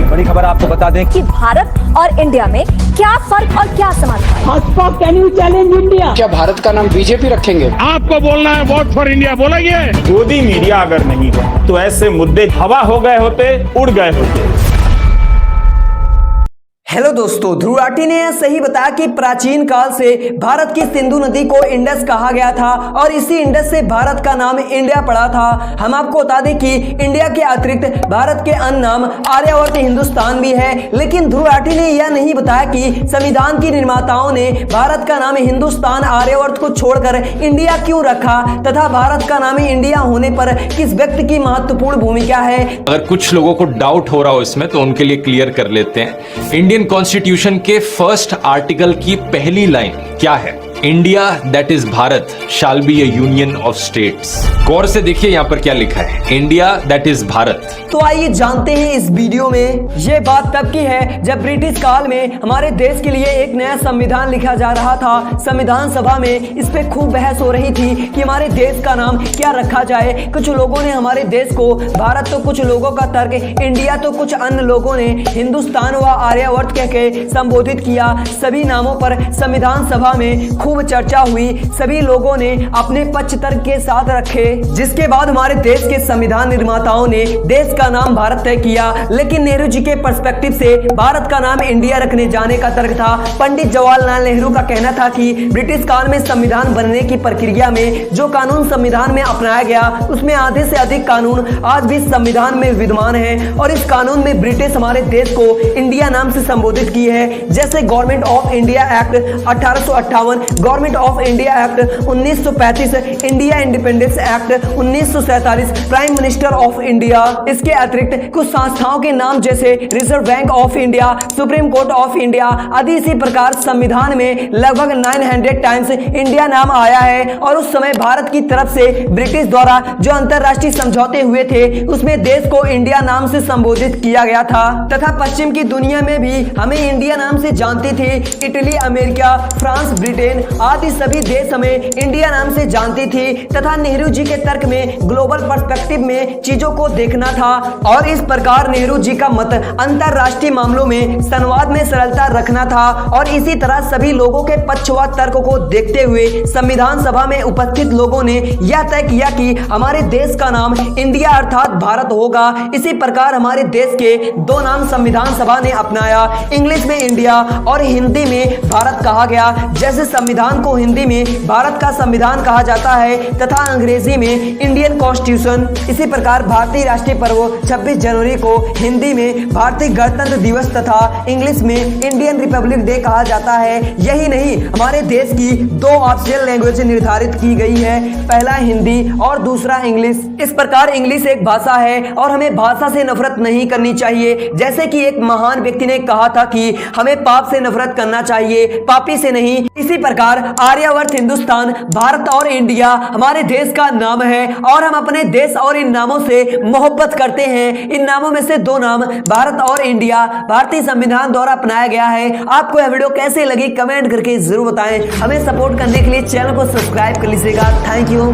बड़ी खबर आपको बता दें कि भारत और इंडिया में क्या फर्क और क्या समानता है। Bhajpa can you challenge India? क्या भारत का नाम बीजेपी रखेंगे? आपको बोलना है वोट फॉर इंडिया, बोलेंगे? गोदी मीडिया अगर नहीं है तो ऐसे मुद्दे हवा हो गए होते, उड़ गए होते। हेलो दोस्तों, ध्रुव राठी ने यह सही बताया कि प्राचीन काल से भारत की सिंधु नदी को इंडस कहा गया था और इसी इंडस से भारत का नाम इंडिया पड़ा था। हम आपको बता दें कि इंडिया के अतिरिक्त भारत के अन्य नाम आर्यावर्त हिंदुस्तान भी है, लेकिन ध्रुव राठी ने यह नहीं बताया कि संविधान के निर्माताओं ने भारत का नाम हिंदुस्तान आर्यावर्त को छोड़कर इंडिया क्यों रखा तथा भारत का नाम इंडिया होने पर किस व्यक्ति की महत्वपूर्ण भूमिका है। अगर कुछ लोगों को डाउट हो रहा हो इसमें तो उनके लिए क्लियर कर लेते हैं। इंडियन कॉन्स्टिट्यूशन के फर्स्ट आर्टिकल की पहली लाइन क्या है? India that is Bharat shall be a union of states. गौर से देखिए यहां पर क्या लिखा है, इंडिया दैट इज भारत। तो आइए जानते हैं इस वीडियो में। यह बात तब की है जब ब्रिटिश काल में हमारे देश के लिए एक नया संविधान लिखा जा रहा था। संविधान सभा में इस पे खूब बहस हो रही थी कि हमारे देश का नाम क्या रखा जाए। कुछ लोगों ने हमारे देश को भारत, तो कुछ लोगों का तर्क इंडिया, तो कुछ अन्य लोगों ने हिंदुस्तान व आर्यावर्त कह के संबोधित किया। सभी नामों पर संविधान सभा में खूब चर्चा हुई। सभी लोगों ने अपने पक्ष तर्क के साथ रखे, जिसके बाद हमारे देश के संविधान निर्माताओं ने देश का नाम भारत तय किया। लेकिन नेहरू जी के पर्सपेक्टिव से भारत का नाम इंडिया रखने जाने का तर्क था। पंडित जवाहरलाल नेहरू का कहना था कि ब्रिटिश काल में संविधान बनने की प्रक्रिया में जो कानून संविधान में अपनाया गया उसमें आधे से अधिक कानून आज भी संविधान में विद्यमान है और इस कानून में ब्रिटिश हमारे देश को इंडिया नाम से संबोधित की है। जैसे government of India act 1858, government of India act 1935, India independence act 1947, prime minister of India. इसके अतिरिक्त कुछ संस्थाओं के नाम जैसे reserve bank of India, supreme court of India आदि। इसी प्रकार संविधान में लगभग 900 टाइम्स इंडिया नाम आया है और उस समय भारत की तरफ से ब्रिटिश द्वारा जो अंतरराष्ट्रीय समझौते हुए थे उसमें देश को इंडिया नाम से संबोधित किया गया था तथा पश्चिम की दुनिया में भी हमें इंडिया नाम से जानती थी। इटली, अमेरिका, फ्रांस, ब्रिटेन आदि सभी देश हमें इंडिया नाम से जानती थी तथा नेहरू जी के तर्क में ग्लोबल पर्सपेक्टिव में चीजों को देखना था और इस प्रकार नेहरू जी का मत अंतरराष्ट्रीय मामलों में संवाद में सरलता रखना था। और इसी तरह सभी लोगों के पक्ष व तर्क को देखते हुए संविधान सभा में उपस्थित लोगों ने यह तय किया कि हमारे देश का नाम इंडिया अर्थात भारत होगा। इसी प्रकार हमारे देश के दो नाम संविधान सभा ने अपनाया, इंग्लिश में इंडिया और हिंदी में भारत कहा गया। जैसे संविधान को हिंदी में भारत का संविधान कहा जाता है तथा अंग्रेजी में इंडियन कॉन्स्टिट्यूशन। इसी प्रकार भारतीय राष्ट्रीय पर्व 26 जनवरी को हिंदी में भारतीय गणतंत्र दिवस तथा इंग्लिश में इंडियन रिपब्लिक डे कहा जाता है। यही नहीं, हमारे देश की दो ऑफिशियल लैंग्वेज निर्धारित की गई है, पहला हिंदी और दूसरा इंग्लिश। इस प्रकार इंग्लिश एक भाषा है और हमें भाषा से नफरत नहीं करनी चाहिए। जैसे कि एक महान व्यक्ति ने कहा था कि हमें पाप से नफरत करना चाहिए, पापी से नहीं। इसी प्रकार आर्यावर्त हिंदुस्तान, भारत और इंडिया हमारे देश का नाम है और हम अपने देश और इन नामों से मोहब्बत करते हैं। इन नामों में से दो नाम भारत और इंडिया भारतीय संविधान द्वारा अपनाया गया है। आपको यह वीडियो कैसे लगी कमेंट करके जरूर बताएं। हमें सपोर्ट करने के लिए चैनल को सब्सक्राइब कर लीजिएगा। Thank you.